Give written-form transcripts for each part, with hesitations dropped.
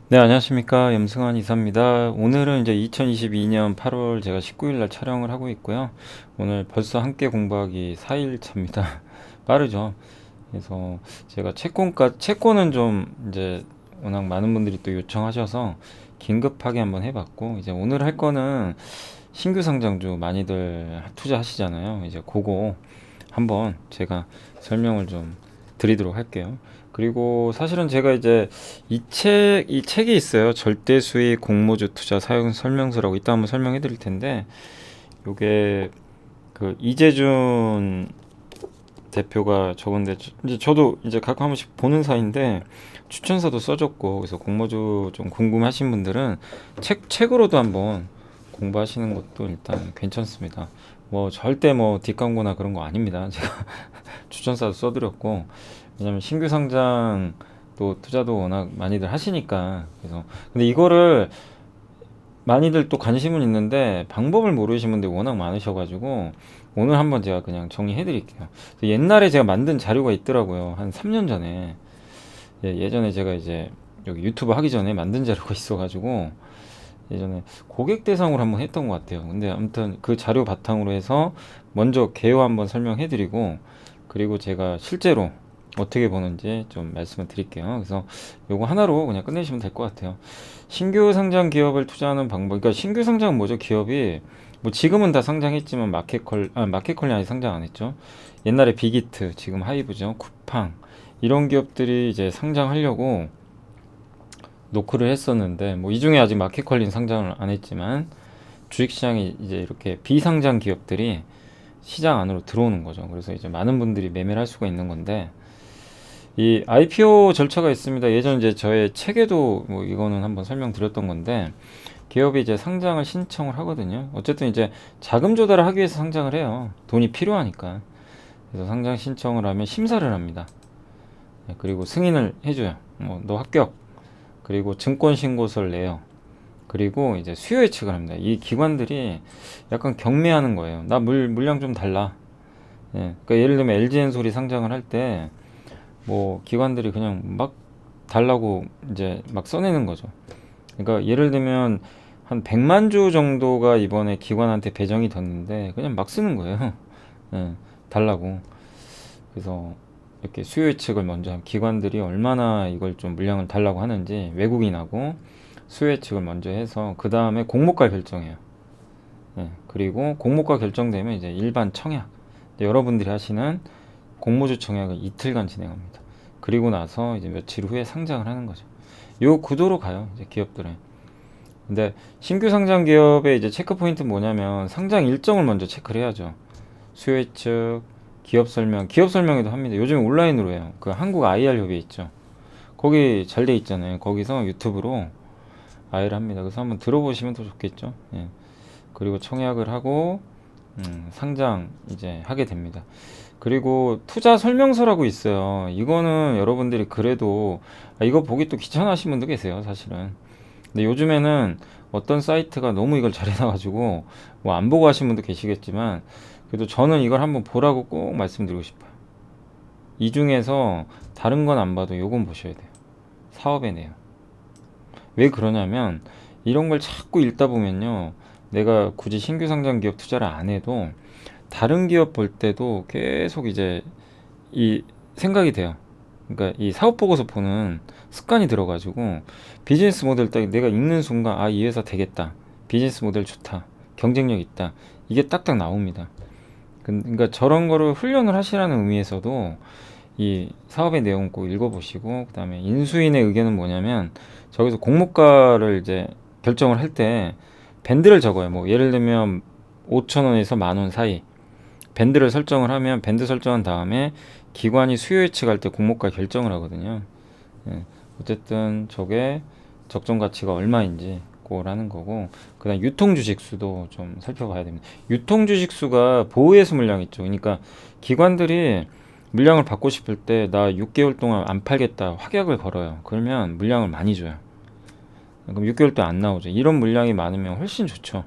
네, 안녕하십니까. 염승환 이사입니다. 오늘은 이제 2022년 8월 제가 19일 날 촬영을 하고 있고요. 오늘 벌써 함께 공부하기 4일 차입니다. 빠르죠. 그래서 제가 채권은 좀 이제 워낙 많은 분들이 또 요청하셔서 긴급하게 한번 해봤고, 이제 오늘 할 거는 신규 상장주 많이들 투자하시잖아요. 이제 그거 한번 제가 설명을 좀 드리도록 할게요. 그리고 사실은 제가 이제 이 책이 있어요. 절대 수익 공모주 투자 사용 설명서라고 이따 한번 설명해 드릴 텐데, 요게 그 이재준 대표가 적은데, 이제 저도 이제 가끔 한 번씩 보는 사이인데 추천서도 써줬고, 그래서 공모주 좀 궁금하신 분들은 책으로도 한번 공부하시는 것도 일단 괜찮습니다. 뭐 절대 뭐 뒷광고나 그런 거 아닙니다. 제가 추천사도 써드렸고, 왜냐면 신규 상장 또 투자도 워낙 많이들 하시니까. 그래서 근데 이거를 많이들 또 관심은 있는데 방법을 모르시는 분들이 워낙 많으셔가지고 오늘 한번 제가 그냥 정리해 드릴게요. 옛날에 제가 만든 자료가 있더라고요. 한 3년 전에. 예전에 제가 이제 여기 유튜브 하기 전에 만든 자료가 있어가지고 예전에 고객 대상으로 한번 했던 것 같아요. 근데 아무튼 그 자료 바탕으로 해서 먼저 개요 한번 설명해 드리고, 그리고 제가 실제로 어떻게 보는지 좀 말씀을 드릴게요. 그래서 요거 하나로 그냥 끝내시면 될 것 같아요. 신규 상장 기업을 투자하는 방법. 그러니까 신규 상장은 뭐죠? 기업이 뭐 지금은 다 상장했지만 마켓컬리 아직 상장 안 했죠. 옛날에 비기트, 지금 하이브죠. 쿠팡 이런 기업들이 이제 상장하려고 노크를 했었는데, 뭐 이 중에 아직 마켓컬리는 상장을 안 했지만 주식시장이 이제 이렇게 비상장 기업들이 시장 안으로 들어오는 거죠. 그래서 이제 많은 분들이 매매를 할 수가 있는 건데, 이 IPO 절차가 있습니다. 예전 이제 저의 책에도 뭐 이거는 한번 설명드렸던 건데, 기업이 이제 상장을 신청을 하거든요. 어쨌든 이제 자금 조달을 하기 위해서 상장을 해요. 돈이 필요하니까. 그래서 상장 신청을 하면 심사를 합니다. 그리고 승인을 해줘요. 뭐 너 합격. 그리고 증권 신고서를 내요. 그리고 이제 수요 예측을 합니다. 이 기관들이 약간 경매하는 거예요. 나 물량 좀 달라. 그러니까 예를 들면 LG엔솔이 상장을 할 때 뭐 기관들이 그냥 막 달라고 이제 막 써내는 거죠. 그러니까 예를 들면 한 100만 주 정도가 이번에 기관한테 배정이 됐는데 그냥 막 쓰는 거예요. 예, 달라고. 그래서 이렇게 수요 예측을 먼저 하면 기관들이 얼마나 이걸 좀 물량을 달라고 하는지 외국인하고 수요 예측을 먼저 해서 그 다음에 공모가 결정해요. 그리고 공모가 결정되면 이제 일반 청약, 여러분들이 하시는 공모주 청약을 이틀간 진행합니다. 그리고 나서 이제 며칠 후에 상장을 하는 거죠. 요 구도로 가요, 이제 기업들은. 근데 신규 상장 기업의 이제 체크 포인트는 뭐냐면 상장 일정을 먼저 체크를 해야죠. 수요 예측, 기업 설명회도 합니다. 요즘 온라인으로 해요. 그 한국 IR 협회 있죠. 거기 잘 돼 있잖아요. 거기서 유튜브로 IR 합니다. 그래서 한번 들어보시면 더 좋겠죠. 그리고 청약을 하고 상장 이제 하게 됩니다. 그리고 투자 설명서라고 있어요. 이거는 여러분들이 그래도 이거 보기 또 귀찮아하시는 분도 계세요, 사실은. 근데 요즘에는 어떤 사이트가 너무 이걸 잘해놔가지고 뭐 안 보고 하시는 분도 계시겠지만, 그래도 저는 이걸 한번 보라고 꼭 말씀드리고 싶어요. 이 중에서 다른 건 안 봐도 요건 보셔야 돼요. 사업의 내용. 왜 그러냐면 이런 걸 자꾸 읽다 보면요, 내가 굳이 신규 상장 기업 투자를 안 해도 다른 기업 볼 때도 계속 이제 이 생각이 돼요. 그러니까 이 사업 보고서 보는 습관이 들어가지고 비즈니스 모델 딱 내가 읽는 순간 이 회사 되겠다. 비즈니스 모델 좋다. 경쟁력 있다. 이게 딱딱 나옵니다. 그러니까 저런 거를 훈련을 하시라는 의미에서도 이 사업의 내용 꼭 읽어보시고, 그다음에 인수인의 의견은 뭐냐면 저기서 공모가를 이제 결정을 할 때 밴드를 적어요. 뭐 예를 들면 5천 원에서 10,000원 사이 밴드를 설정을 하면, 밴드 설정한 다음에 기관이 수요 예측할 때 공모가 결정을 하거든요. 어쨌든 저게 적정 가치가 얼마인지 그거라는 거고, 그다음 유통 주식 수도 좀 살펴봐야 됩니다. 유통 주식 수가 보호예수 물량 있죠. 그러니까 기관들이 물량을 받고 싶을 때 나 6개월 동안 안 팔겠다 확약을 걸어요. 그러면 물량을 많이 줘요. 그럼 6개월 동안 안 나오죠. 이런 물량이 많으면 훨씬 좋죠.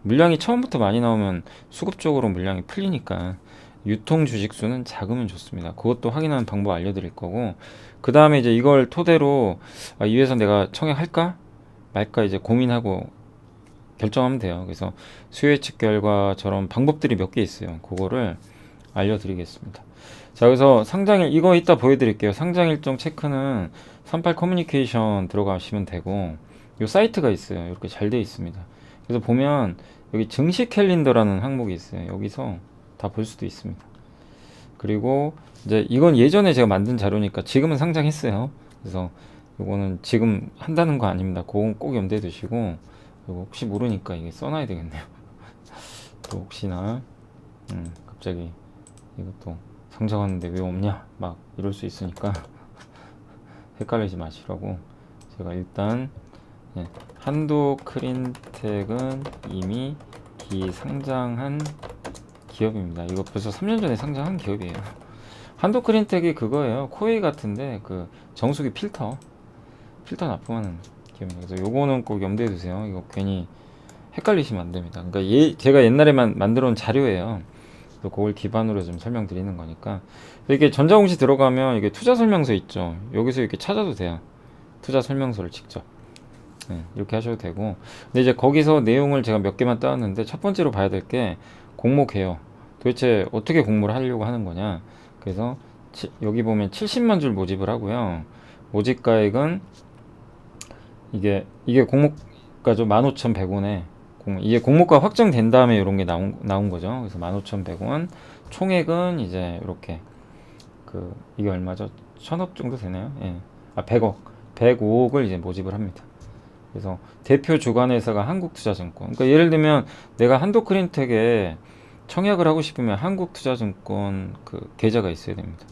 물량이 처음부터 많이 나오면 수급적으로 물량이 풀리니까. 유통 주식수는 작으면 좋습니다. 그것도 확인하는 방법 알려드릴 거고, 그 다음에 이제 이걸 토대로 이 회사 내가 청약할까 말까 이제 고민하고 결정하면 돼요. 그래서 수요 예측 결과처럼 방법들이 몇 개 있어요. 그거를 알려드리겠습니다. 자, 그래서 상장일 이거 이따 보여드릴게요. 상장 일정 체크는 38 커뮤니케이션 들어가시면 되고, 요 사이트가 있어요. 이렇게 잘 되어 있습니다. 그래서 보면 여기 증시 캘린더라는 항목이 있어요. 여기서 다 볼 수도 있습니다. 그리고 이제 이건 예전에 제가 만든 자료니까 지금은 상장했어요. 그래서 이거는 지금 한다는 거 아닙니다. 그건 꼭 염두에 두시고, 이거 혹시 모르니까 이게 써놔야 되겠네요. 또 혹시나 갑자기 이것도 상장하는데 왜 없냐 막 이럴 수 있으니까 헷갈리지 마시라고 제가 일단 한도 크린텍은 이미 기상장한 기업입니다. 이거 벌써 3년 전에 상장한 기업이에요. 한도 크린텍이 그거예요. 코웨이 같은데 그 정수기 필터 납품하는 기업입니다. 그래서 요거는 꼭 염두에 두세요. 이거 괜히 헷갈리시면 안 됩니다. 그러니까 제가 옛날에만 만들어 온 자료예요. 그래서 그걸 기반으로 좀 설명드리는 거니까. 이게 전자공시 들어가면 이게 투자 설명서 있죠. 여기서 이렇게 찾아도 돼요. 투자 설명서를 직접. 이렇게 하셔도 되고. 근데 이제 거기서 내용을 제가 몇 개만 따왔는데 첫 번째로 봐야 될 게 공모 개요. 도대체 어떻게 공모를 하려고 하는 거냐. 그래서 여기 보면 70만 줄 모집을 하고요. 모집가액은 이게 공모가죠. 15,100원에 이게 공모가 확정된 다음에 이런 게 나온 거죠. 그래서 15,100원. 총액은 이제 이렇게 이게 얼마죠? 1,000억 정도 되나요? 예. 100억. 105억을 이제 모집을 합니다. 그래서 대표 주관 회사가 한국투자증권. 그러니까 예를 들면 내가 한도크린텍에 청약을 하고 싶으면 한국투자증권 계좌가 있어야 됩니다.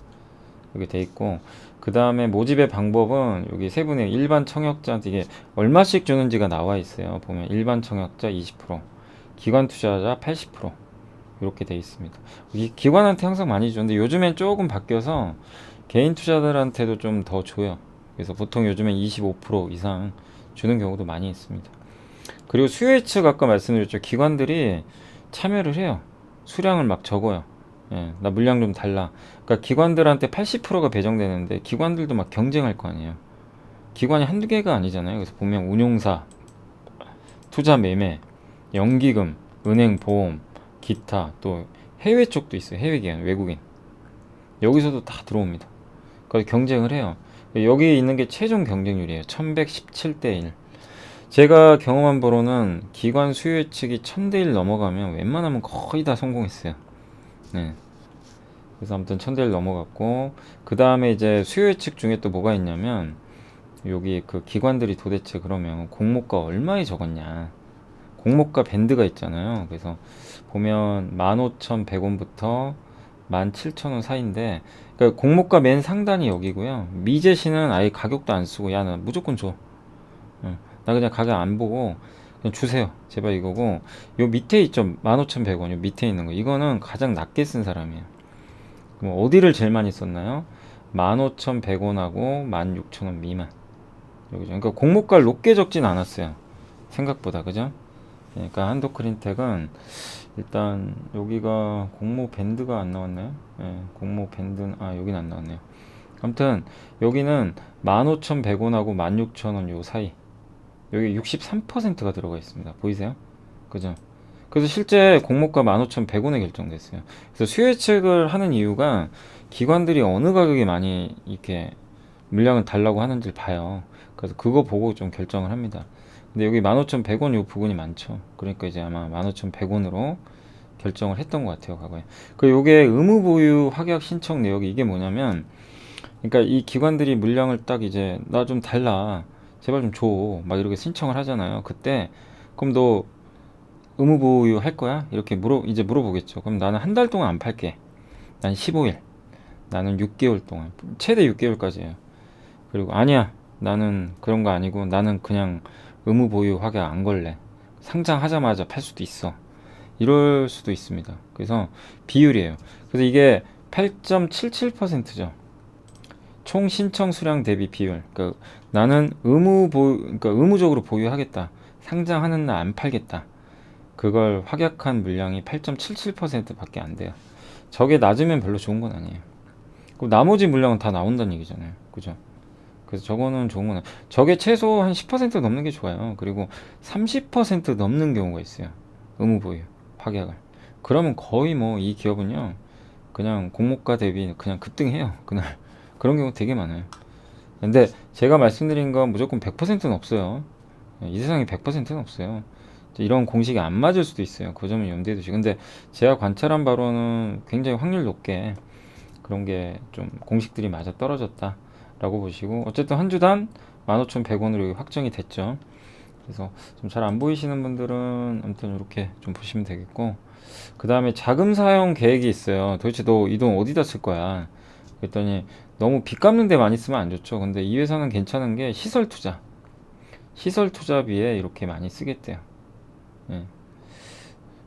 여기 돼 있고, 그 다음에 모집의 방법은 여기 세 분의 일반 청약자한테 이게 얼마씩 주는지가 나와 있어요. 보면 일반 청약자 20%, 기관 투자자 80% 이렇게 돼 있습니다. 이 기관한테 항상 많이 주는데 요즘엔 조금 바뀌어서 개인 투자자들한테도 좀 더 줘요. 그래서 보통 요즘엔 25% 이상 주는 경우도 많이 있습니다. 그리고 수요 예측 아까 말씀드렸죠. 기관들이 참여를 해요. 수량을 막 적어요. 나 물량 좀 달라. 그러니까 기관들한테 80%가 배정되는데 기관들도 막 경쟁할 거 아니에요. 기관이 한두 개가 아니잖아요. 그래서 보면 운용사, 투자 매매, 연기금, 은행 보험, 기타, 또 해외 쪽도 있어요. 해외 기관, 외국인. 여기서도 다 들어옵니다. 그래서 경쟁을 해요. 여기 있는 게 최종 경쟁률이에요. 1117대 1. 제가 경험한 바로는 기관 수요 예측이 1000대 1 넘어가면 웬만하면 거의 다 성공했어요. 네. 그래서 아무튼 1000대 1 넘어갔고, 그 다음에 이제 수요 예측 중에 또 뭐가 있냐면 여기 기관들이 도대체 그러면 공모가 얼마에 적었냐. 공모가 밴드가 있잖아요. 그래서 보면 15,100원부터 17,000원 사이인데, 그러니까 공모가 맨 상단이 여기고요. 미제시는 아예 가격도 안 쓰고, 야, 나 무조건 줘. 나 그냥 가격 안 보고 그냥 주세요. 제발 이거고, 요 밑에 있죠. 15,100원. 요 밑에 있는 거. 이거는 가장 낮게 쓴 사람이에요. 그럼 어디를 제일 많이 썼나요? 15,100원하고 16,000원 미만. 여기죠. 그러니까 공모가를 높게 적진 않았어요. 생각보다. 그죠? 그러니까 한도크린텍은 일단 여기가 공모 밴드가 안 나왔나요? 공모 밴드는 여기는 안 나왔네요. 아무튼 여기는 15,100원하고 16,000원 요 사이. 여기 63%가 들어가 있습니다. 보이세요? 그죠? 그래서 실제 공모가 15,100원에 결정됐어요. 그래서 수요 예측을 하는 이유가 기관들이 어느 가격에 많이 이렇게 물량을 달라고 하는지를 봐요. 그래서 그거 보고 좀 결정을 합니다. 근데 여기 15,100원 요 부분이 많죠. 그러니까 이제 아마 15,100원으로 결정을 했던 것 같아요, 과거에. 요게 의무 보유 확약 신청 내역이 이게 뭐냐면, 그러니까 이 기관들이 물량을 딱 이제 나 좀 달라, 제발 좀 줘, 막 이렇게 신청을 하잖아요. 그때 그럼 너 의무 보유 할 거야? 이렇게 이제 물어보겠죠. 그럼 나는 한 달 동안 안 팔게. 난 15일. 나는 6개월 동안. 최대 6개월까지예요. 그리고 아니야. 나는 그런 거 아니고 나는 그냥 의무 보유 확약 안 걸래. 상장하자마자 팔 수도 있어. 이럴 수도 있습니다. 그래서 비율이에요. 그래서 이게 8.77%죠. 총 신청 수량 대비 비율. 그러니까 나는 그러니까 의무적으로 보유하겠다. 상장하는 날 안 팔겠다. 그걸 확약한 물량이 8.77%밖에 안 돼요. 저게 낮으면 별로 좋은 건 아니에요. 그럼 나머지 물량은 다 나온다는 얘기잖아요. 그죠? 그래서 저거는 좋은 건 저게 최소 한 10% 넘는 게 좋아요. 그리고 30% 넘는 경우가 있어요. 의무 보유 확약을. 그러면 거의 뭐 이 기업은요. 그냥 공모가 대비 그냥 급등해요. 그날. 그런 경우 되게 많아요. 근데 제가 말씀드린 건 무조건 100%는 없어요. 이 세상에 100%는 없어요. 이런 공식이 안 맞을 수도 있어요. 그 점은 염두에 두시고. 근데 제가 관찰한 바로는 굉장히 확률 높게 그런 게 좀 공식들이 맞아 떨어졌다라고 보시고, 어쨌든 한 주당 15,100원으로 확정이 됐죠. 그래서 좀 잘 안 보이시는 분들은 아무튼 이렇게 좀 보시면 되겠고, 그 다음에 자금 사용 계획이 있어요. 도대체 너 이 돈 어디다 쓸 거야? 그랬더니 너무 빚 갚는 데 많이 쓰면 안 좋죠. 근데 이 회사는 괜찮은 게 시설 투자비에 이렇게 많이 쓰겠대요. 예.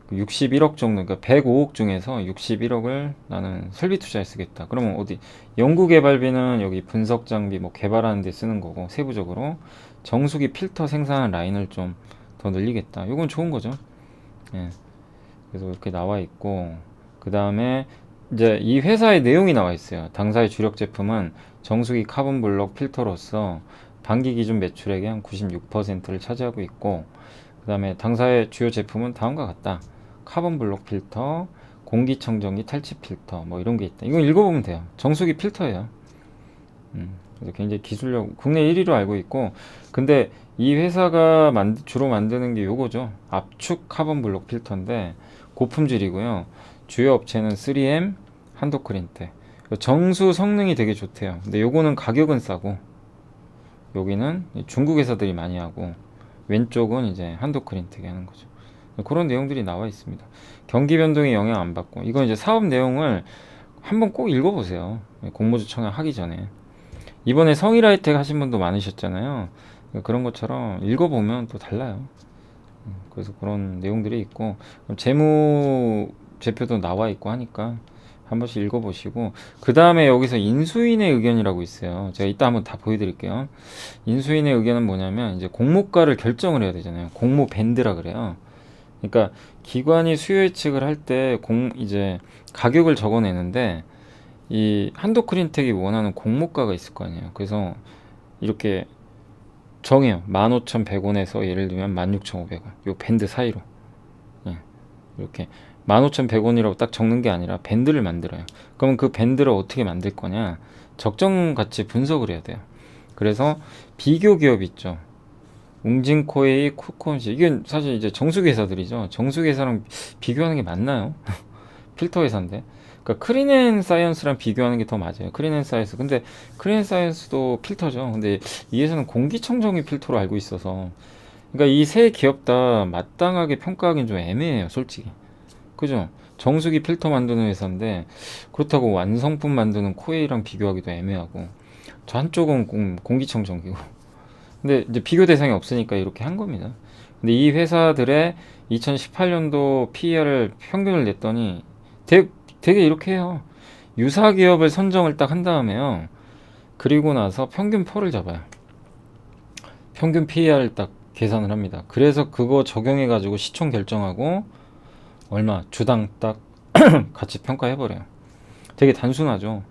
61억 정도, 그러니까 105억 중에서 61억을 나는 설비 투자에 쓰겠다. 그러면 어디 연구개발비는 여기 분석 장비 뭐 개발하는 데 쓰는 거고, 세부적으로 정수기 필터 생산한 라인을 좀 더 늘리겠다. 이건 좋은 거죠. 예. 그래서 이렇게 나와 있고, 그 다음에 이제 이 회사의 내용이 나와 있어요. 당사의 주력 제품은 정수기 카본 블록 필터로서 반기 기준 매출액의 한 96%를 차지하고 있고, 그 다음에 당사의 주요 제품은 다음과 같다. 카본 블록 필터, 공기청정기 탈취 필터, 뭐 이런 게 있다. 이거 읽어보면 돼요. 정수기 필터예요. 그래서 굉장히 기술력 국내 1위로 알고 있고, 근데 이 회사가 주로 만드는 게 요거죠. 압축 카본 블록 필터인데 고품질이고요. 주요 업체는 3M, 한도크린텍. 정수 성능이 되게 좋대요. 근데 요거는 가격은 싸고, 여기는 중국 회사들이 많이 하고, 왼쪽은 이제 한도크린텍이 하는 거죠. 그런 내용들이 나와 있습니다. 경기 변동에 영향 안 받고, 이건 이제 사업 내용을 한번 꼭 읽어보세요. 공모주 청약하기 전에. 이번에 성일하이텍 하신 분도 많으셨잖아요. 그런 것처럼 읽어보면 또 달라요. 그래서 그런 내용들이 있고, 재무 제표도 나와 있고 하니까 한 번씩 읽어보시고, 그 다음에 여기서 인수인의 의견이라고 있어요. 제가 이따 한번 다 보여드릴게요. 인수인의 의견은 뭐냐면, 이제 공모가를 결정을 해야 되잖아요. 공모 밴드라 그래요. 그러니까 기관이 수요 예측을 할 때 이제 가격을 적어내는데, 이 한도크린텍이 원하는 공모가가 있을 거 아니에요. 그래서 이렇게 정해요. 15,100원에서 예를 들면 16,500원. 요 밴드 사이로. 예. 이렇게 15,100원이라고 딱 적는 게 아니라 밴드를 만들어요. 그러면 그 밴드를 어떻게 만들 거냐? 적정가치 분석을 해야 돼요. 그래서 비교 기업 있죠. 웅진코웨이, 쿠콘시. 이게 사실 이제 정수기 회사들이죠. 정수기 회사랑 비교하는 게 맞나요? 필터 회사인데. 그러니까 크린앤사이언스랑 비교하는 게 더 맞아요. 크린앤사이언스. 근데 크린앤사이언스도 필터죠. 근데 이 회사는 공기청정기 필터로 알고 있어서, 그러니까 이 세 기업 다 마땅하게 평가하기는 좀 애매해요, 솔직히. 그죠? 정수기 필터 만드는 회사인데 그렇다고 완성품 만드는 코웨이랑 비교하기도 애매하고, 저 한쪽은 공기청정기고. 근데 이제 비교 대상이 없으니까 이렇게 한 겁니다. 근데 이 회사들의 2018년도 PER을 평균을 냈더니 되게 이렇게 해요. 유사 기업을 선정을 딱 한 다음에요. 그리고 나서 평균 펄을 잡아요. 평균 PER을 딱 계산을 합니다. 그래서 그거 적용해 가지고 시총 결정하고 얼마 주당 딱 같이 평가해버려요. 되게 단순하죠.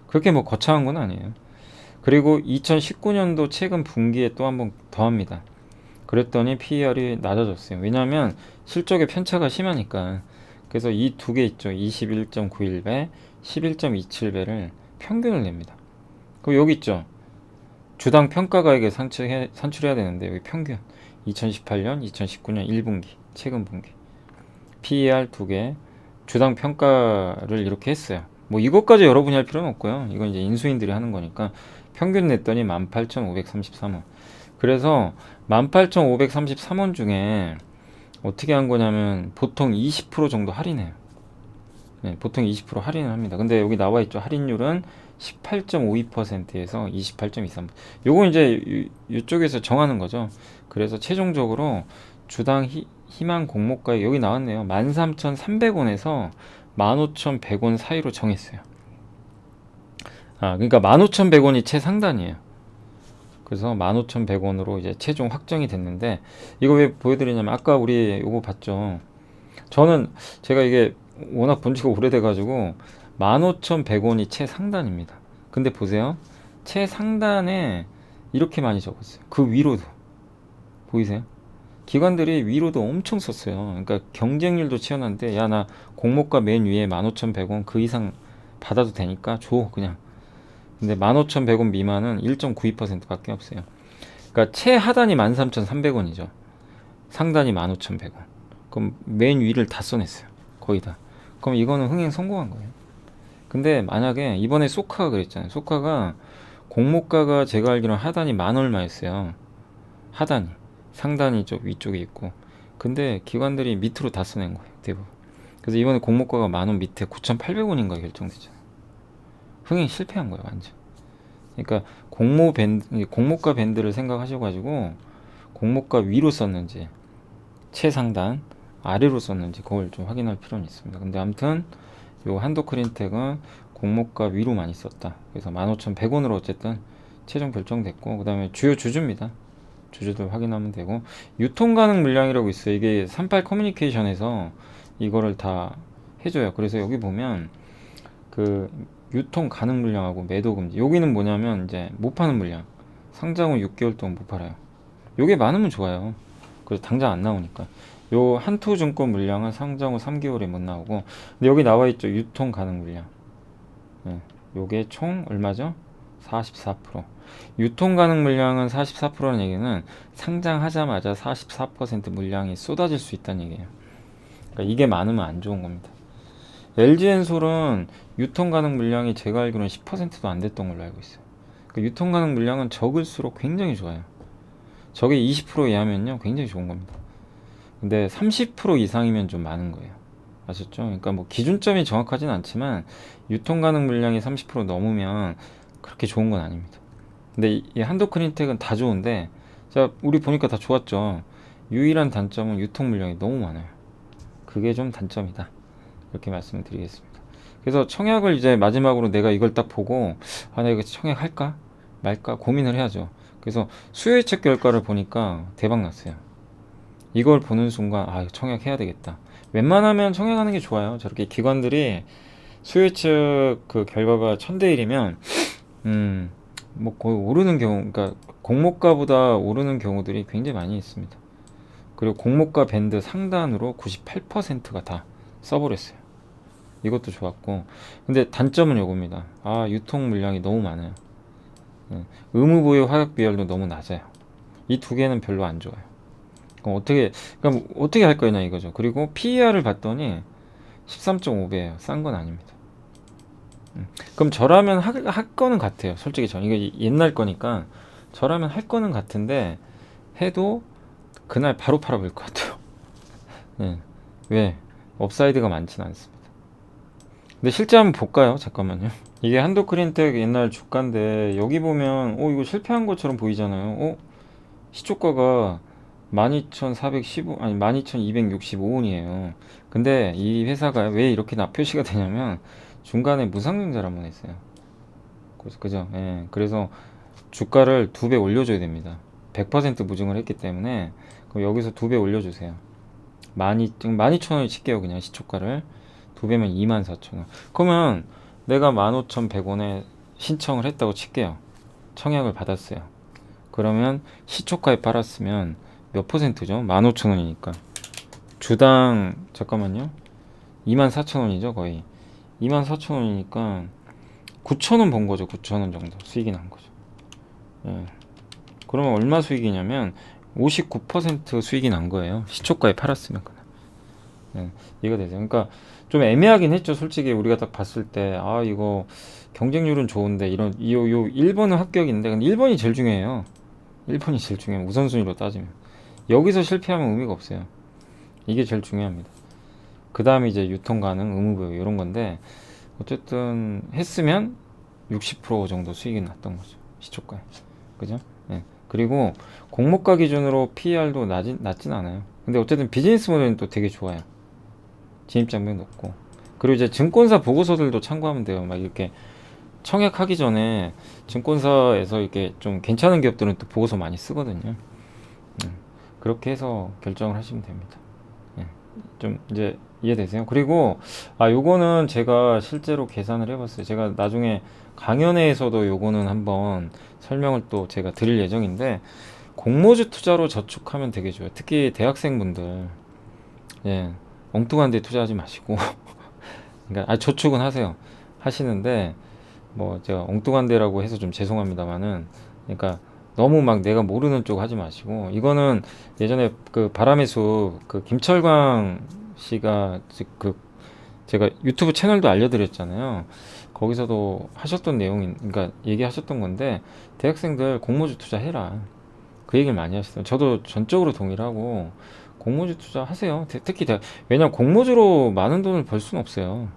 그렇게 뭐 거창한 건 아니에요. 그리고 2019년도 최근 분기에 또 한 번 더 합니다. 그랬더니 PER이 낮아졌어요. 왜냐하면 실적의 편차가 심하니까. 그래서 이 두 개 있죠. 21.91배, 11.27배를 평균을 냅니다. 그리고 여기 있죠. 주당 평가가액을 산출해야 되는데 여기 평균 2018년, 2019년 1분기, 최근 분기 PER 두 개, 주당 평가를 이렇게 했어요. 뭐 이것까지 여러분이 할 필요는 없고요. 이건 이제 인수인들이 하는 거니까 평균 냈더니 18,533원. 그래서 18,533원 중에 어떻게 한 거냐면 보통 20% 정도 할인해요. 네, 보통 20% 할인을 합니다. 근데 여기 나와 있죠. 할인율은 18.52%에서 28.23%. 요거 이제 이쪽에서 정하는 거죠. 그래서 최종적으로 주당 희망 공모가액 여기 나왔네요. 13,300원에서 15,100원 사이로 정했어요. 그러니까 15,100원이 최상단이에요. 그래서 15,100원으로 이제 최종 확정이 됐는데, 이거 왜 보여드리냐면 아까 우리 요거 봤죠. 제가 이게 워낙 본 지가 오래돼가지고 15,100원이 최상단입니다. 근데 보세요. 최상단에 이렇게 많이 적었어요. 그 위로도 보이세요? 기관들이 위로도 엄청 썼어요. 그러니까 경쟁률도 치열한데 야 나 공모가 맨 위에 15,100원 그 이상 받아도 되니까 줘 그냥. 근데 15,100원 미만은 1.92%밖에 없어요. 그러니까 최하단이 13,300원이죠. 상단이 15,100원. 그럼 맨 위를 다 써냈어요. 거의 다. 그럼 이거는 흥행 성공한 거예요. 근데 만약에 이번에 소카가 그랬잖아요. 소카가 공모가가 제가 알기로는 하단이 만 얼마였어요. 하단이. 상단이 쪽 위쪽에 있고. 근데 기관들이 밑으로 다 써낸 거예요. 대부분. 그래서 이번에 공모가가 만 원 밑에 9,800원인가 결정되잖아요. 흥행 실패한 거예요. 완전. 그러니까 공모가 밴드를 생각하셔가지고 공모가 위로 썼는지 최상단 아래로 썼는지 그걸 좀 확인할 필요는 있습니다. 근데 아무튼 요 한도크린텍은 공모가 위로 많이 썼다. 그래서 15,100원으로 어쨌든 최종 결정됐고, 그 다음에 주요 주주입니다. 주주들 확인하면 되고, 유통 가능 물량이라고 있어요. 이게 38 커뮤니케이션에서 이거를 다 해줘요. 그래서 여기 보면 그 유통 가능 물량하고 매도 금지. 여기는 뭐냐면 이제 못 파는 물량. 상장 후 6개월 동안 못 팔아요. 요게 많으면 좋아요. 그래서 당장 안 나오니까. 요 한토증권 물량은 상장 후 3개월에 못 나오고, 근데 여기 나와 있죠. 유통 가능 물량. 예, 요게 총 얼마죠? 44%. 유통 가능 물량은 44%라는 얘기는 상장하자마자 44% 물량이 쏟아질 수 있다는 얘기예요. 그러니까 이게 많으면 안 좋은 겁니다. LG엔솔은 유통 가능 물량이 제가 알기로는 10%도 안 됐던 걸로 알고 있어요. 그러니까 유통 가능 물량은 적을수록 굉장히 좋아요. 저게 20% 이하면요 굉장히 좋은 겁니다. 근데 30% 이상이면 좀 많은 거예요. 아셨죠? 그러니까 뭐 기준점이 정확하진 않지만 유통 가능 물량이 30% 넘으면 그렇게 좋은 건 아닙니다. 근데 이 한도크린텍은 다 좋은데, 자 우리 보니까 다 좋았죠. 유일한 단점은 유통 물량이 너무 많아요. 그게 좀 단점이다. 이렇게 말씀을 드리겠습니다. 그래서 청약을 이제 마지막으로 내가 이걸 딱 보고 아 내가 이거 청약할까 말까 고민을 해야죠. 그래서 수요예측 결과를 보니까 대박 났어요. 이걸 보는 순간 아 청약해야 되겠다. 웬만하면 청약하는 게 좋아요. 저렇게 기관들이 수요예측 그 결과가 1000대 1이면 뭐 거의 오르는 경우, 그러니까 공모가보다 오르는 경우들이 굉장히 많이 있습니다. 그리고 공모가 밴드 상단으로 98%가 다 써버렸어요. 이것도 좋았고, 근데 단점은 요겁니다. 아 유통 물량이 너무 많아요. 의무 보유 화약 비율도 너무 낮아요. 이 두 개는 별로 안 좋아요. 그럼 어떻게 할 거냐 이거죠. 그리고 PER을 봤더니 13.5배예요. 싼 건 아닙니다. 그럼 저라면 할 거는 같아요. 솔직히 이거 옛날 거니까 저라면 할 거는 같은데 해도 그날 바로 팔아버릴 것 같아요. 예. 왜? 업사이드가 많지는 않습니다. 근데 실제 한번 볼까요? 잠깐만요. 이게 한도크린텍 옛날 주가인데 여기 보면 이거 실패한 것처럼 보이잖아요. 시초가가 12,415 아니 12,265원이에요. 근데 이 회사가 왜 이렇게 표시가 되냐면 중간에 무상증자를 한번 했어요. 그죠? 예. 그래서 주가를 2배 올려줘야 됩니다. 100% 무증을 했기 때문에 그럼 여기서 2배 올려주세요. 12,000원을 칠게요. 그냥 시초가를 2배면 24,000원. 그러면 내가 15,100원에 신청을 했다고 칠게요. 청약을 받았어요. 그러면 시초가에 팔았으면 몇 퍼센트죠? 15,000원이니까 주당 잠깐만요. 24,000원이죠 거의. 24,000원이니까 9,000원 번 거죠. 9,000원 정도 수익이 난 거죠. 예. 그러면 얼마 수익이냐면 59% 수익이 난 거예요. 시초가에 팔았으면. 예. 이해가 되죠? 그러니까 좀 애매하긴 했죠. 솔직히 우리가 딱 봤을 때 아 이거 경쟁률은 좋은데 이런 요 1번은 합격인데, 근데 1번이 제일 중요해요. 1번이 제일 중요해요. 우선순위로 따지면 여기서 실패하면 의미가 없어요. 이게 제일 중요합니다. 그 다음에 이제 유통 가능, 의무보유 이런 건데 어쨌든 했으면 60% 정도 수익이 났던 거죠. 시초가에. 그죠? 예. 그리고 공모가 기준으로 PER도 낮진 않아요. 근데 어쨌든 비즈니스 모델은 또 되게 좋아요. 진입장벽 높고. 그리고 이제 증권사 보고서들도 참고하면 돼요. 막 이렇게 청약하기 전에 증권사에서 이렇게 좀 괜찮은 기업들은 또 보고서 많이 쓰거든요. 그렇게 해서 결정을 하시면 됩니다. 예. 좀 이제 이해되세요? 그리고 요거는 제가 실제로 계산을 해봤어요. 제가 나중에 강연회에서도 요거는 한번 설명을 또 제가 드릴 예정인데, 공모주 투자로 저축하면 되게 좋아요. 특히 대학생분들, 예, 엉뚱한 데 투자하지 마시고, 그러니까 저축은 하세요. 하시는데 뭐 제가 엉뚱한 데라고 해서 좀 죄송합니다만은, 그러니까 너무 막 내가 모르는 쪽 하지 마시고, 이거는 예전에 그 바람의 숲 그 김철광 씨가 그 제가 유튜브 채널도 알려드렸잖아요. 거기서도 하셨던 내용인, 그러니까 얘기하셨던 건데, 대학생들 공모주 투자해라, 그 얘기를 많이 하시더라고요. 저도 전적으로 동의를 하고, 공모주 투자하세요. 특히 왜냐면 공모주로 많은 돈을 벌 수는 없어요.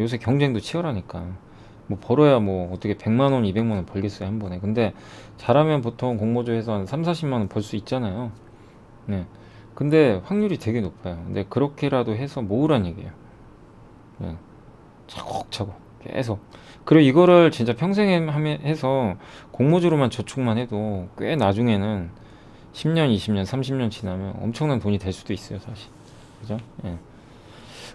요새 경쟁도 치열하니까. 뭐 벌어야 뭐 어떻게 100만 원, 200만 원 벌겠어요, 한 번에. 근데 잘하면 보통 공모주에서 한 3, 40만 원 벌 수 있잖아요. 네. 근데 확률이 되게 높아요. 근데 그렇게라도 해서 모으란 얘기예요. 네. 차곡차곡 계속. 그리고 이거를 진짜 평생 해서 공모주로만 저축만 해도 꽤 나중에는 10년, 20년, 30년 지나면 엄청난 돈이 될 수도 있어요, 사실. 그죠? 예.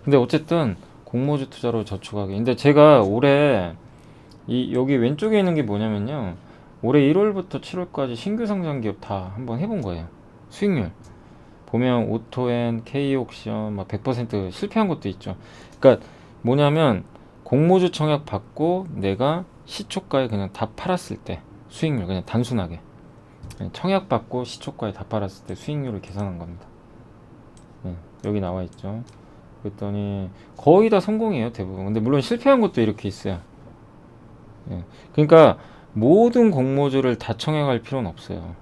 근데 어쨌든 공모주 투자로 저축하기. 근데 제가 올해 여기 왼쪽에 있는 게 뭐냐면요. 올해 1월부터 7월까지 신규 상장 기업 다 한번 해본 거예요. 수익률. 보면 오토엔, K옥션 막 100% 실패한 것도 있죠. 그러니까 뭐냐면 공모주 청약 받고 내가 시초가에 그냥 다 팔았을 때 수익률, 그냥 단순하게 청약 받고 시초가에 다 팔았을 때 수익률을 계산한 겁니다. 네, 여기 나와 있죠. 그랬더니 거의 다 성공이에요, 대부분. 근데 물론 실패한 것도 이렇게 있어요. 예. 그러니까 모든 공모주를 다 청약할 필요는 없어요.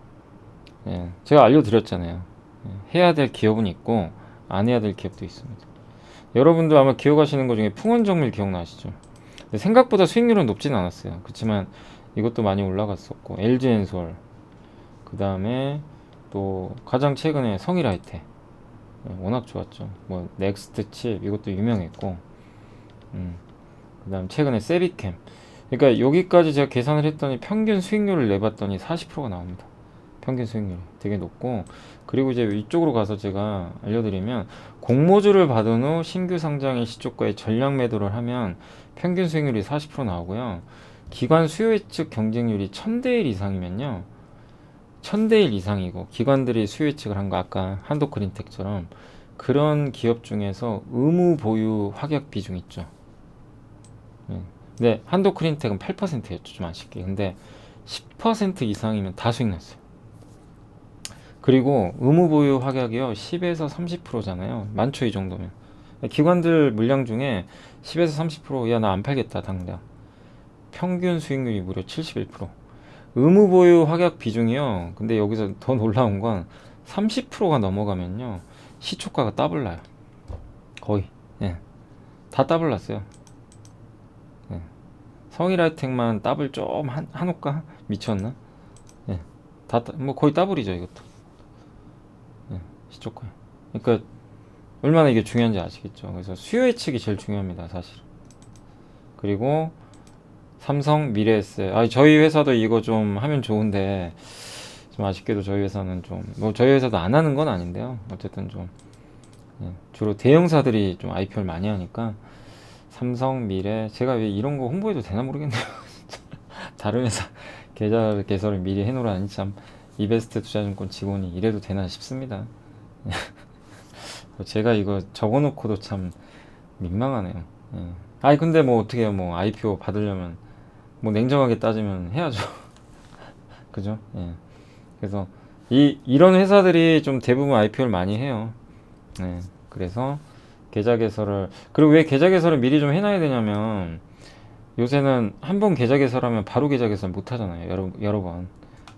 예. 제가 알려드렸잖아요. 예. 해야 될 기업은 있고 안 해야 될 기업도 있습니다. 여러분도 아마 기억하시는 것 중에 풍원정밀 기억나시죠? 근데 생각보다 수익률은 높진 않았어요. 그렇지만 이것도 많이 올라갔었고, LG엔솔, 그 다음에 또 가장 최근에 성일하이텍, 예, 워낙 좋았죠. 뭐 넥스트칩 이것도 유명했고, 그 다음 최근에 세비캠. 그러니까 여기까지 제가 계산을 했더니 평균 수익률을 내봤더니 40%가 나옵니다. 평균 수익률이 되게 높고, 그리고 이제 이쪽으로 가서 제가 알려드리면, 공모주를 받은 후 신규 상장의 시초가에 전량 매도를 하면 평균 수익률이 40% 나오고요. 기관 수요 예측 경쟁률이 1000대 1 이상이면요, 1000대 1 이상이고 기관들이 수요 예측을 한 거, 아까 한도크린텍처럼 그런 기업 중에서 의무 보유 확약 비중 있죠. 예. 근데 한도크린텍은 8%였죠, 좀 아쉽게. 근데 10% 이상이면 다 수익 났어요. 그리고 의무 보유 확약이요, 10에서 30%잖아요. 많죠, 이 정도면. 기관들 물량 중에 10에서 30%, 야, 나 안 팔겠다, 당장. 평균 수익률이 무려 71%. 의무 보유 확약 비중이요. 근데 여기서 더 놀라운 건 30%가 넘어가면요, 시초가가 더블 나요. 거의. 예. 다 더블 났어요. 예. 성일하이텍만 더블 좀 한올까? 미쳤나? 예. 뭐 거의 더블이죠, 이것도. 예. 시초가. 그러니까 얼마나 이게 중요한지 아시겠죠? 그래서 수요 예측이 제일 중요합니다, 사실. 그리고 삼성, 미래에셋. 저희 회사도 이거 좀 하면 좋은데, 좀 아쉽게도 저희 회사는 좀, 뭐 저희 회사도 안 하는 건 아닌데요. 어쨌든 좀, 예, 주로 대형사들이 좀 IPO를 많이 하니까, 삼성, 미래, 제가 왜 이런 거 홍보해도 되나 모르겠네요. 다른 회사 계좌 개설을 미리 해놓으라니, 참, 이베스트 투자증권 직원이 이래도 되나 싶습니다. 제가 이거 적어놓고도 참 민망하네요. 예. 근데 뭐 어떻게 해요? 뭐 IPO 받으려면 뭐 냉정하게 따지면 해야죠. 그죠? 예. 그래서 이런 회사들이 좀 대부분 IPO를 많이 해요. 예. 그래서 계좌 개설을, 그리고 왜 계좌 개설을 미리 좀 해놔야 되냐면, 요새는 한 번 계좌 개설하면 바로 계좌 개설 못 하잖아요. 여러 번.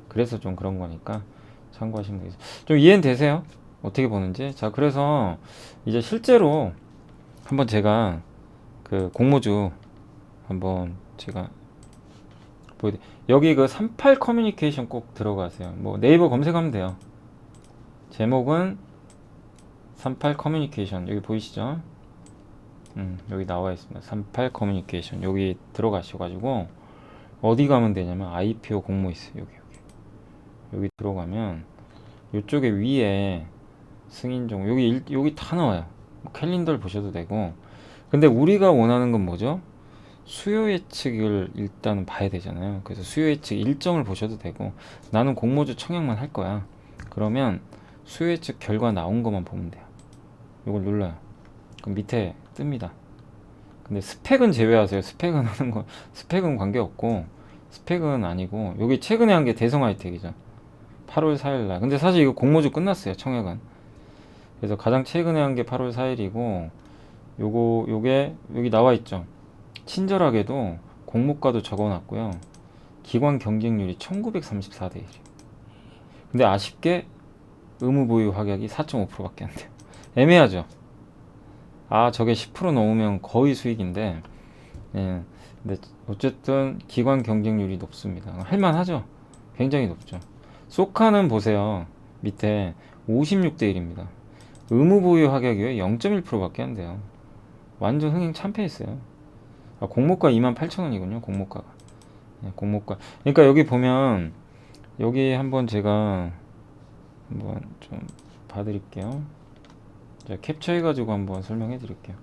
그래서 좀 그런 거니까 참고하시면 되겠습니다. 좀 이해는 되세요? 어떻게 보는지. 자, 그래서 이제 실제로 한번 제가 그 공모주 한번 제가 여기 그 38 커뮤니케이션 꼭 들어가세요. 뭐 네이버 검색하면 돼요. 제목은 38 커뮤니케이션, 여기 보이시죠? 여기 나와 있습니다. 38 커뮤니케이션, 여기 들어가셔가지고 어디 가면 되냐면 IPO 공모 있어요. 여기 들어가면 이쪽에 위에 승인종, 여기 다 나와요. 뭐 캘린더를 보셔도 되고. 근데 우리가 원하는 건 뭐죠? 수요 예측을 일단은 봐야 되잖아요. 그래서 수요 예측 일정을 보셔도 되고, 나는 공모주 청약만 할 거야. 그러면 수요 예측 결과 나온 것만 보면 돼요. 이걸 눌러요. 그럼 밑에 뜹니다. 근데 스펙은 제외하세요. 스펙은 하는 거, 스펙은 관계없고, 스펙은 아니고, 여기 최근에 한 게 대성 하이텍이죠. 8월 4일날. 근데 사실 이거 공모주 끝났어요. 청약은. 그래서 가장 최근에 한 게 8월 4일이고, 요게 여기 나와 있죠. 친절하게도 공모가도 적어놨고요. 기관 경쟁률이 1934대 1. 근데 아쉽게 의무 보유 확약이 4.5%밖에 안 돼요. 애매하죠. 아, 저게 10% 넘으면 거의 수익인데, 예. 근데 어쨌든 기관 경쟁률이 높습니다. 할만하죠. 굉장히 높죠. 소카는 보세요. 밑에 56대 1입니다. 의무 보유 확약이 0.1%밖에 안 돼요. 완전 흥행 참패했어요. 아, 공모가 28,000원이군요. 공모가가. 네, 공모가. 그러니까 여기 보면 여기 한번 제가 한번 좀 봐드릴게요. 제가 캡처해가지고 한번 설명해드릴게요.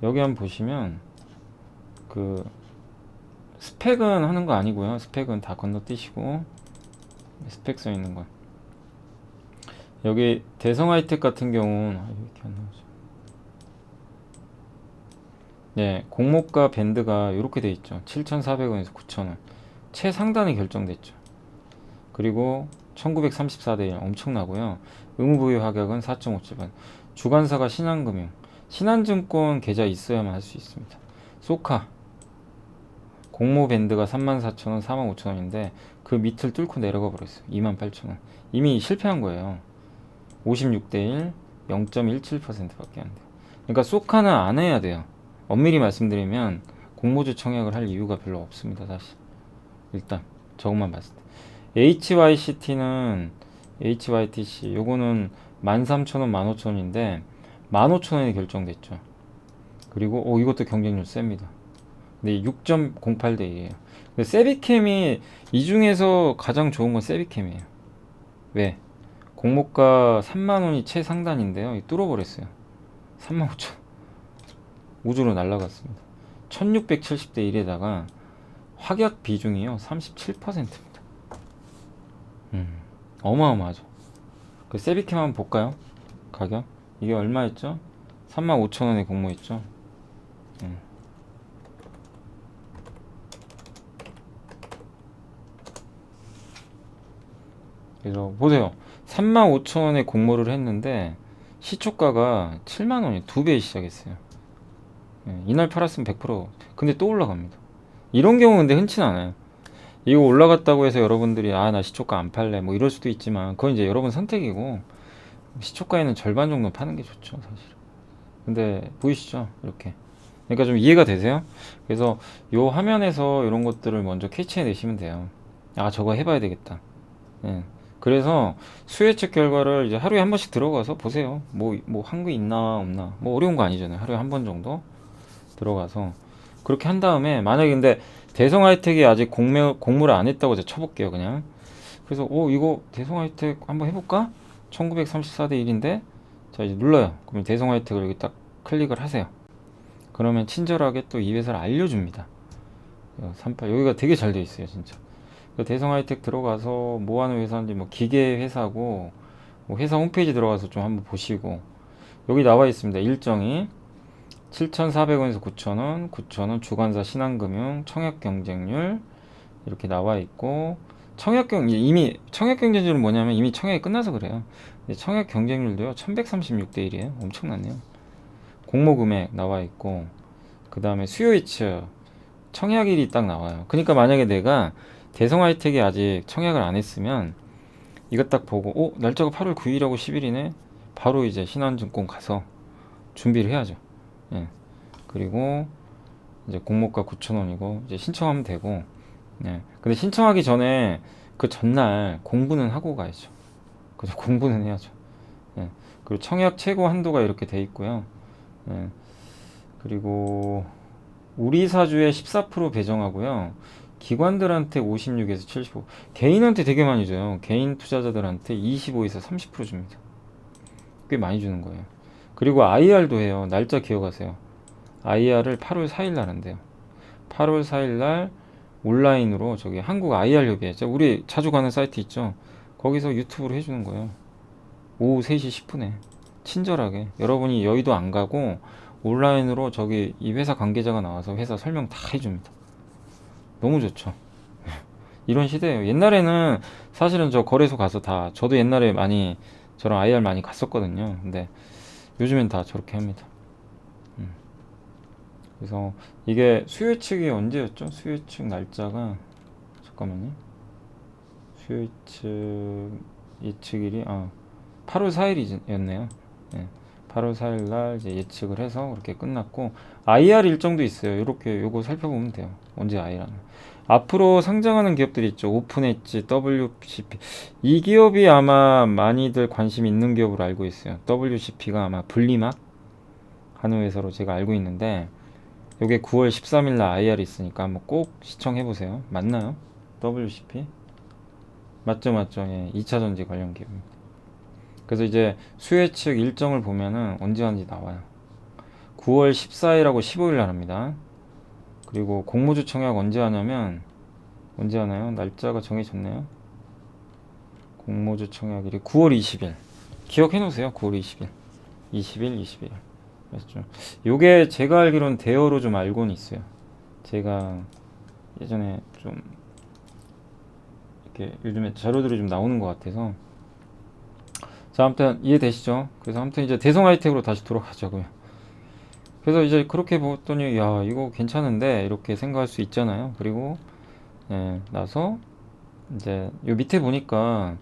여기 한번 보시면 그 스펙은 하는 거 아니고요. 스펙은 다 건너뛰시고 스펙 써 있는 거. 여기 대성 하이텍 같은 경우는 이렇게 안 나오죠. 네, 공모가 밴드가 이렇게 돼 있죠. 7,400원에서 9,000원. 최상단이 결정됐죠. 그리고 1934대 1 엄청나고요. 의무부여 하격은 4.57번. 주관사가 신한금융. 신한증권 계좌 있어야만 할 수 있습니다. 소카. 공모 밴드가 34,000원, 45,000원인데 그 밑을 뚫고 내려가 버렸어요. 28,000원. 이미 실패한 거예요. 56대 1, 0.17%밖에 안 돼요. 그러니까 소카는 안 해야 돼요. 엄밀히 말씀드리면 공모주 청약을 할 이유가 별로 없습니다. 사실 일단 저것만 봤을 때 HYCT는 HYTC 요거는 13,000원 15,000원인데 15,000원이 결정됐죠. 그리고 이것도 경쟁률 셉니다. 근데 6.08대 1이에요. 세비캠이 이 중에서 가장 좋은 건 세비캠이에요. 왜? 공모가 3만원이 최상단인데요. 뚫어버렸어요. 35,000원 우주로 날아갔습니다. 1670대 1에다가 확약 비중이요 37%입니다. 어마어마하죠. 그 세비캠 한번 볼까요? 가격 이게 얼마였죠? 35,000원에 공모했죠. 그래서 보세요. 35,000원에 공모를 했는데 시초가가 7만원이 2배 시작했어요. 이날 팔았으면 100%. 근데 또 올라갑니다. 이런 경우 근데 흔치는 않아요. 이거 올라갔다고 해서 여러분들이 나 시초가 안 팔래 뭐 이럴 수도 있지만 그건 이제 여러분 선택이고 시초가에는 절반 정도 파는 게 좋죠 사실. 근데 보이시죠 이렇게. 그러니까 좀 이해가 되세요? 그래서 요 화면에서 이런 것들을 먼저 캐치해 내시면 돼요. 아, 저거 해봐야 되겠다. 예. 그래서 수혜책 결과를 이제 하루에 한 번씩 들어가서 보세요. 뭐 한 거 있나 없나. 뭐 어려운 거 아니잖아요. 하루에 한 번 정도 들어가서 그렇게 한 다음에 만약에 근데 대성 하이텍이 아직 공모를 안 했다고 제가 쳐볼게요 그냥. 그래서 이거 대성 하이텍 한번 해볼까? 1934대 1인데 자 이제 눌러요. 그러면 대성 하이텍을 여기 딱 클릭을 하세요. 그러면 친절하게 또 이 회사를 알려줍니다. 38 여기가 되게 잘 돼 있어요 진짜. 대성 하이텍 들어가서 뭐 하는 회사인지 뭐 기계 회사고 뭐 회사 홈페이지 들어가서 좀 한번 보시고 여기 나와 있습니다. 일정이 7,400원에서 9,000원, 9,000원 주관사 신한금융, 청약 경쟁률 이렇게 나와 있고 이미 청약 경쟁률은 뭐냐면 이미 청약이 끝나서 그래요. 근데 청약 경쟁률도요 1136대 1이에요. 엄청났네요. 공모 금액 나와 있고 그 다음에 수요 예측 청약일이 딱 나와요. 그러니까 만약에 내가 대성 하이텍이 아직 청약을 안 했으면 이거 딱 보고 날짜가 8월 9일하고 10일이네 바로 이제 신한증권 가서 준비를 해야죠. 예. 그리고 이제 공모가 9,000원이고 이제 신청하면 되고. 예. 근데 신청하기 전에 그 전날 공부는 하고 가야죠. 그죠? 공부는 해야죠. 예. 그리고 청약 최고 한도가 이렇게 돼 있고요. 예. 그리고 우리 사주에 14% 배정하고요. 기관들한테 56에서 75, 개인한테 되게 많이 줘요. 개인 투자자들한테 25에서 30% 줍니다. 꽤 많이 주는 거예요. 그리고 IR도 해요. 날짜 기억하세요. IR을 8월 4일 날 한대요. 8월 4일 날 온라인으로 저기 한국 IR 협의회, 우리 자주 가는 사이트 있죠. 거기서 유튜브로 해주는 거예요. 오후 3시 10분에 친절하게 여러분이 여의도 안 가고 온라인으로 저기 이 회사 관계자가 나와서 회사 설명 다 해줍니다. 너무 좋죠. 이런 시대예요. 옛날에는 사실은 저 거래소 가서 다, 저도 옛날에 많이 저랑 IR 많이 갔었거든요. 근데 요즘엔 다 저렇게 합니다. 음. 그래서 이게 수요 예측이 언제였죠? 수요 예측 날짜가, 잠깐만요. 수요 예측일이 8월 4일이었네요. 예. 8월 4일 날 이제 예측을 해서 그렇게 끝났고, IR 일정도 있어요. 이렇게 요거 살펴보면 돼요. 언제 IR 하나. 앞으로 상장하는 기업들이 있죠. 오픈엣지, WCP. 이 기업이 아마 많이들 관심 있는 기업으로 알고 있어요. WCP가 아마 분리막 하는 회사로 제가 알고 있는데, 요게 9월 13일 날 IR이 있으니까 한번 꼭 시청해 보세요. 맞나요? WCP? 맞죠, 맞죠. 예. 2차 전지 관련 기업입니다. 그래서 이제 수혜 측 일정을 보면은 언제 하는지 나와요. 9월 14일하고 15일 날 합니다. 그리고 공모주 청약 언제 하냐면, 언제 하나요? 날짜가 정해졌네요. 공모주 청약일이 9월 20일. 기억해 놓으세요. 9월 20일. 20일, 21일. 그래서 좀, 요게 제가 알기로는 대여로 좀 알고는 있어요. 제가 예전에 좀 이렇게 요즘에 자료들이 좀 나오는 것 같아서. 자, 아무튼 이해되시죠? 그래서 아무튼 이제 대성 하이텍으로 다시 돌아가자고요. 그래서 이제 그렇게 봤더니 야, 이거 괜찮은데 이렇게 생각할 수 있잖아요. 그리고 나서 이제 요 밑에 보니까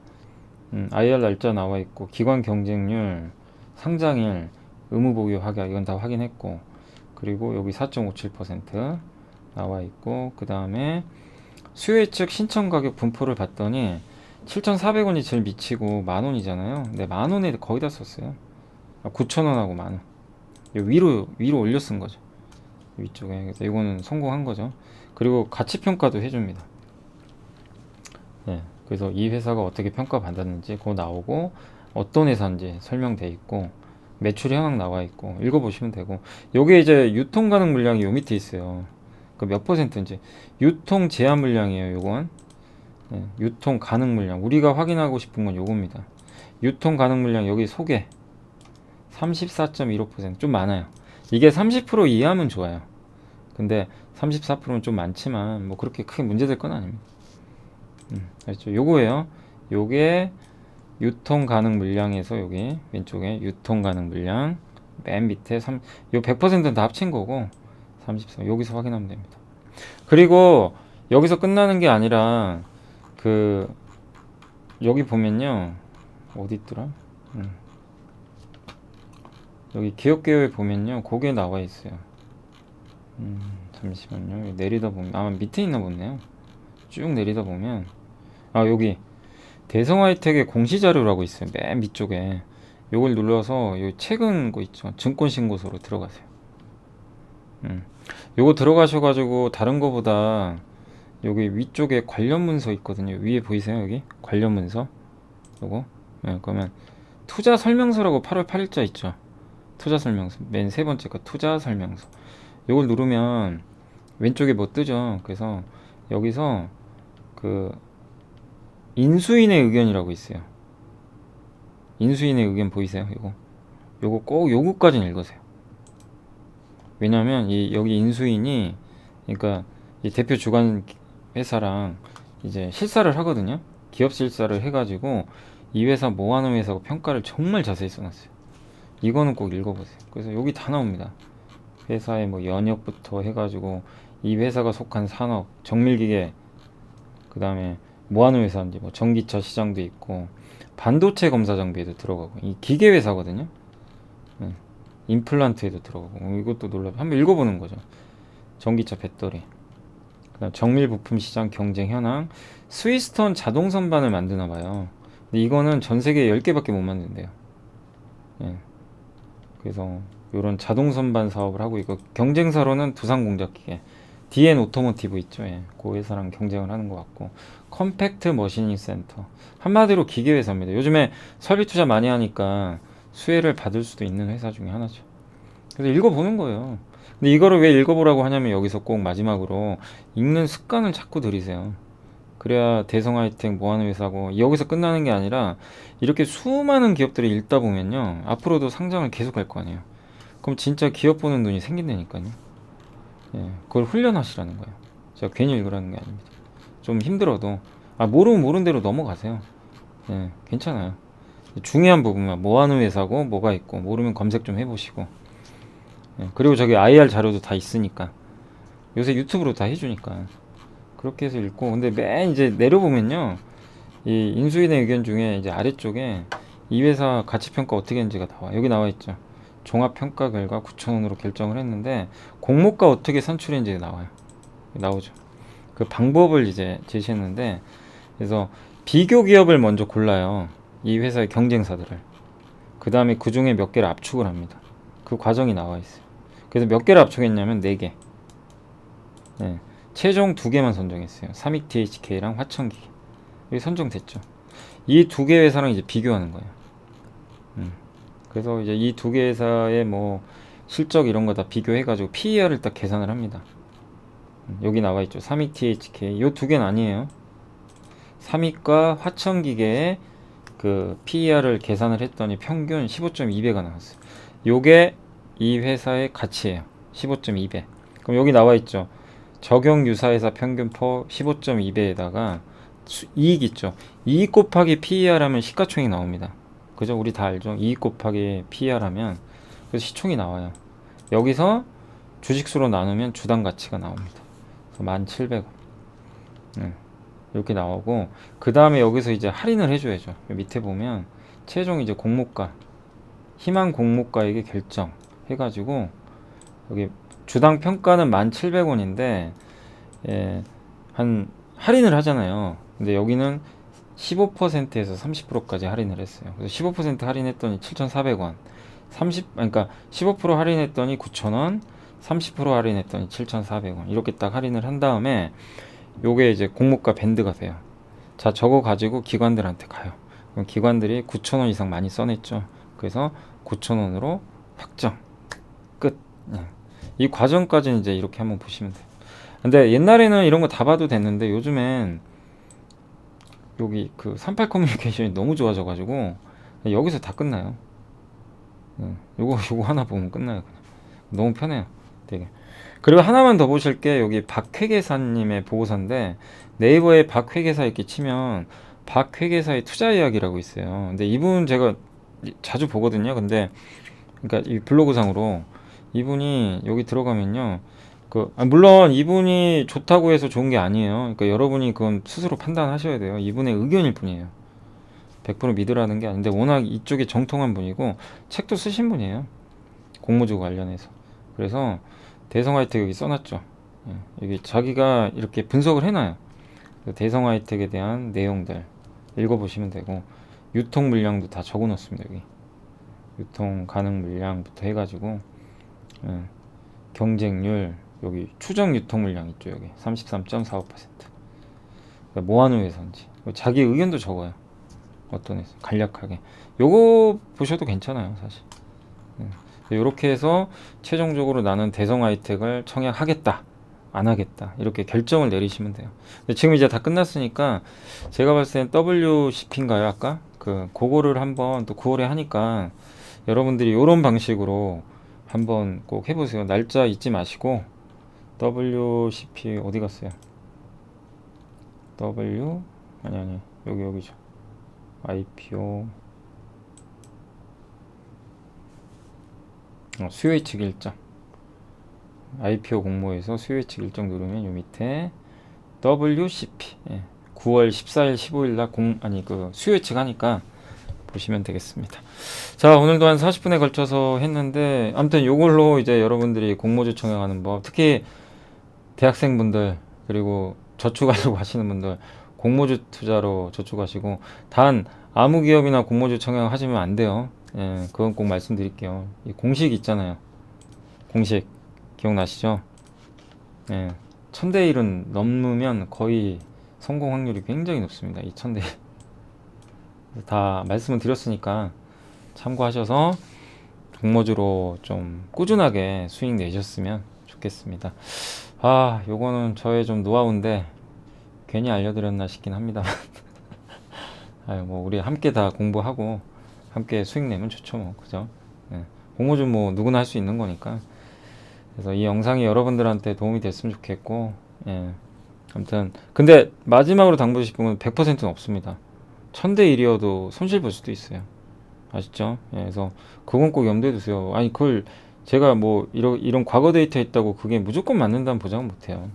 IR 날짜 나와 있고, 기관 경쟁률, 상장일, 의무 보유 확약, 이건 다 확인했고, 그리고 여기 4.57% 나와 있고, 그 다음에 수요 예측 신청 가격 분포를 봤더니 7,400원이 제일 미치고 만원이잖아요. 근데 만원에 거의 다 썼어요. 9,000원하고 만원. 위로 올려 쓴 거죠. 위쪽에. 그래서 이거는 성공한 거죠. 그리고 가치 평가도 해줍니다. 네. 그래서 이 회사가 어떻게 평가받았는지 그거 나오고, 어떤 회사인지 설명돼 있고, 매출 현황 나와 있고, 읽어보시면 되고, 요게 이제 유통 가능 물량이 요 밑에 있어요. 그 몇 퍼센트인지. 유통 제한 물량이에요, 요건. 네. 유통 가능 물량. 우리가 확인하고 싶은 건 요겁니다. 유통 가능 물량 여기 소개. 34.15%. 좀 많아요. 이게 30% 이하면 좋아요. 근데 34%는 좀 많지만 뭐 그렇게 크게 문제될 건 아닙니다. 알죠? 요거예요. 요게 유통 가능 물량에서 여기 왼쪽에 유통 가능 물량, 맨 밑에 요 100%는 다 합친 거고, 34 여기서 확인하면 됩니다. 그리고 여기서 끝나는 게 아니라 그 여기 보면요, 어디 있더라? 여기 기업 계획 보면요, 거기에 나와 있어요. 잠시만요. 내리다 보면 아마 밑에 있나 보네요. 쭉 내리다 보면 여기 대성 하이텍의 공시 자료라고 있어요. 맨 밑쪽에. 요걸 눌러서 요 최근 거 있죠. 증권 신고소로 들어가세요. 요거 들어가셔가지고 다른 거보다 여기 위쪽에 관련 문서 있거든요. 위에 보이세요? 여기 관련 문서. 요거. 그러면 투자 설명서라고 8월 8일자 있죠. 투자 설명서. 맨 세 번째 거 투자 설명서. 요걸 누르면 왼쪽에 뭐 뜨죠. 그래서 여기서 그 인수인의 의견이라고 있어요. 인수인의 의견 보이세요? 요거 꼭 요거까지는 읽으세요. 왜냐면 여기 인수인이, 그러니까 이 대표 주관 회사랑 이제 실사를 하거든요. 기업 실사를 해가지고 이 회사 뭐 하는 회사고 평가를 정말 자세히 써놨어요. 이거는 꼭 읽어보세요. 그래서 여기 다 나옵니다. 회사의 뭐 연역부터 해가지고 이 회사가 속한 산업, 정밀기계, 그 다음에 뭐 하는 회사인지, 뭐 전기차 시장도 있고, 반도체 검사 장비에도 들어가고, 이 기계 회사거든요. 임플란트에도 들어가고, 이것도 놀라. 한번 읽어보는 거죠. 전기차 배터리, 그다음 정밀 부품 시장 경쟁 현황, 스위스턴 자동 선반을 만드나 봐요. 근데 이거는 전 세계에 10개밖에 못 만든대요. 그래서 이런 자동 선반 사업을 하고 있고, 경쟁사로는 두산공작기계, DN 오토모티브 있죠. 그 회사랑 경쟁을 하는 것 같고, 컴팩트 머시닝 센터, 한마디로 기계 회사입니다. 요즘에 설비 투자 많이 하니까 수혜를 받을 수도 있는 회사 중에 하나죠. 그래서 읽어보는 거예요. 근데 이거를 왜 읽어보라고 하냐면 여기서 꼭 마지막으로 읽는 습관을 자꾸 들이세요. 그래야 대성하이텍 뭐하는 회사고 여기서 끝나는 게 아니라 이렇게 수많은 기업들을 읽다 보면요 앞으로도 상장을 계속 할 거 아니에요. 그럼 진짜 기업 보는 눈이 생긴다니까요. 예, 그걸 훈련하시라는 거예요. 제가 괜히 읽으라는 게 아닙니다. 좀 힘들어도 모르면 모르는 대로 넘어가세요. 예, 괜찮아요. 중요한 부분만 뭐 하는 회사고 뭐가 있고 모르면 검색 좀 해보시고. 예, 그리고 저기 IR 자료도 다 있으니까 요새 유튜브로 다 해주니까 그렇게 해서 읽고. 근데 맨 이제 내려보면요 이 인수인의 의견 중에 이제 아래쪽에 이 회사 가치평가 어떻게 했는지가 나와. 여기 나와 있죠. 종합평가 결과 9,000원으로 결정을 했는데 공모가 어떻게 산출했는지 나와요. 나오죠. 그 방법을 이제 제시했는데, 그래서 비교 기업을 먼저 골라요. 이 회사의 경쟁사들을. 그 다음에 그 중에 몇 개를 압축을 합니다. 그 과정이 나와 있어요. 그래서 몇 개를 압축했냐면 4개. 네. 최종 2개만 선정했어요. 삼익 THK랑 화천기계. 여기 선정됐죠. 이 2개 회사랑 이제 비교하는 거예요. 그래서 이제 이 2개 회사의 뭐 실적 이런 거 다 비교해가지고 PER을 딱 계산을 합니다. 여기 나와 있죠. 삼익 THK. 요 2개는 아니에요. 삼익과 화천기계의 그 PER을 계산을 했더니 평균 15.2배가 나왔어요. 요게 이 회사의 가치예요. 15.2배. 그럼 여기 나와 있죠. 적용 유사회사 평균 퍼 15.2배에다가 이익 있죠. 이익 곱하기 PER 하면 시가총액 나옵니다. 그죠? 우리 다 알죠. 이익 곱하기 PER 하면 그래서 시총이 나와요. 여기서 주식수로 나누면 주당 가치가 나옵니다. 그래서 1,700원. 이렇게 나오고, 그 다음에 여기서 이제 할인을 해줘야죠. 밑에 보면 최종 이제 공모가, 희망 공모가액의 결정 해가지고 여기 주당 평가는 1,700원인데 한 할인을 하잖아요. 근데 여기는 15%에서 30%까지 할인을 했어요. 그래서 15% 할인했더니 7,400원. 그러니까 15% 할인했더니 9,000원, 30% 할인했더니 7,400원. 이렇게 딱 할인을 한 다음에 요게 이제 공모가 밴드가 돼요. 자, 저거 가지고 기관들한테 가요. 그럼 기관들이 9,000원 이상 많이 써냈죠. 그래서 9,000원으로 확정. 끝. 이 과정까지는 이제 이렇게 한번 보시면 돼요. 근데 옛날에는 이런 거 다 봐도 됐는데 요즘엔 여기 그 38 커뮤니케이션이 너무 좋아져가지고 여기서 다 끝나요. 요거 하나 보면 끝나요. 그냥. 너무 편해요. 되게. 그리고 하나만 더 보실 게 여기 박회계사님의 보고서인데, 네이버에 박회계사 이렇게 치면 박회계사의 투자 이야기라고 있어요. 근데 이분 제가 자주 보거든요. 근데 그러니까 이 블로그상으로 이분이 여기 들어가면요. 물론 이분이 좋다고 해서 좋은 게 아니에요. 그러니까 여러분이 그건 스스로 판단하셔야 돼요. 이분의 의견일 뿐이에요. 100% 믿으라는 게 아닌데 워낙 이쪽에 정통한 분이고 책도 쓰신 분이에요. 공모주 관련해서. 그래서 대성하이텍 여기 써놨죠. 여기 자기가 이렇게 분석을 해놔요. 대성하이텍에 대한 내용들 읽어보시면 되고, 유통 물량도 다 적어놓습니다. 여기 유통 가능 물량부터 해가지고 경쟁률, 여기 추정 유통 물량 있죠. 여기 33.45%. 그러니까 뭐 하는 회사인지 자기 의견도 적어요. 어떤 회사 간략하게. 요거 보셔도 괜찮아요, 사실. 이렇게 해서 최종적으로 나는 대성하이텍을 청약하겠다, 안 하겠다, 이렇게 결정을 내리시면 돼요. 근데 지금 이제 다 끝났으니까 제가 봤을 땐 WCP인가요? 아까 그거를 한번 또 9월에 하니까 여러분들이 이런 방식으로 한번 꼭 해보세요. 날짜 잊지 마시고. WCP 어디 갔어요? 아니 여기죠. IPO 수요 예측 일정. IPO 공모에서 수요 예측 일정 누르면 요 밑에 WCP 9월 14일 15일 날 수요 예측 하니까 보시면 되겠습니다. 자, 오늘도 한 40분에 걸쳐서 했는데 아무튼 요걸로 이제 여러분들이 공모주 청약하는 법, 특히 대학생분들 그리고 저축하려고 하시는 분들 공모주 투자로 저축하시고, 단 아무 기업이나 공모주 청약 하시면 안 돼요. 그건 꼭 말씀드릴게요. 이 공식 있잖아요. 공식 기억나시죠? 1000대 1은 넘으면 거의 성공 확률이 굉장히 높습니다. 이 1000대 1. 다 말씀을 드렸으니까 참고하셔서 공모주로 좀 꾸준하게 수익 내셨으면 좋겠습니다. 아, 요거는 저의 좀 노하우인데 괜히 알려드렸나 싶긴 합니다. 아유, 뭐 우리 함께 다 공부하고 함께 수익 내면 좋죠, 뭐 그죠? 예. 공모주 뭐 누구나 할 수 있는 거니까. 그래서 이 영상이 여러분들한테 도움이 됐으면 좋겠고, 예. 아무튼 근데 마지막으로 당부드리고 싶은 건 100%는 없습니다. 1000대 1이어도 손실 볼 수도 있어요. 아시죠? 예, 그래서 그건 꼭 염두에 두세요. 아니 그걸 제가 뭐 이런 과거 데이터 있다고 그게 무조건 맞는다는 보장은 못해요.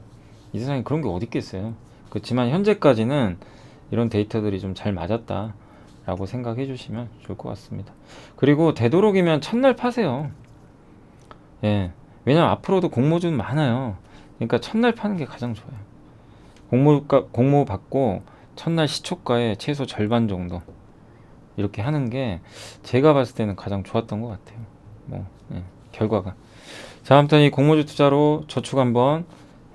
이 세상에 그런 게 어디 있겠어요. 그렇지만 현재까지는 이런 데이터들이 좀 잘 맞았다라고 생각해 주시면 좋을 것 같습니다. 그리고 되도록이면 첫날 파세요. 예. 왜냐면 앞으로도 공모주는 많아요. 그러니까 첫날 파는 게 가장 좋아요. 공모 받고 첫날 시초가의 최소 절반 정도 이렇게 하는 게 제가 봤을 때는 가장 좋았던 것 같아요. 뭐 예, 결과가. 자, 아무튼 이 공모주 투자로 저축 한번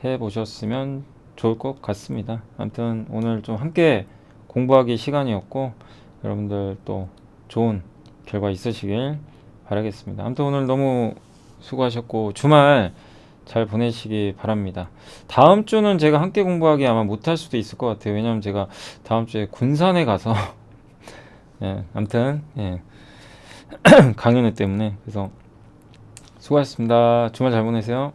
해보셨으면 좋을 것 같습니다. 아무튼 오늘 좀 함께 공부하기 시간이었고 여러분들 또 좋은 결과 있으시길 바라겠습니다. 아무튼 오늘 너무 수고하셨고 주말 잘 보내시기 바랍니다. 다음 주는 제가 함께 공부하기 아마 못할 수도 있을 것 같아요. 왜냐면 제가 다음 주에 군산에 가서 예, 아무튼 예, 강연회 때문에 그래서 수고하셨습니다. 주말 잘 보내세요.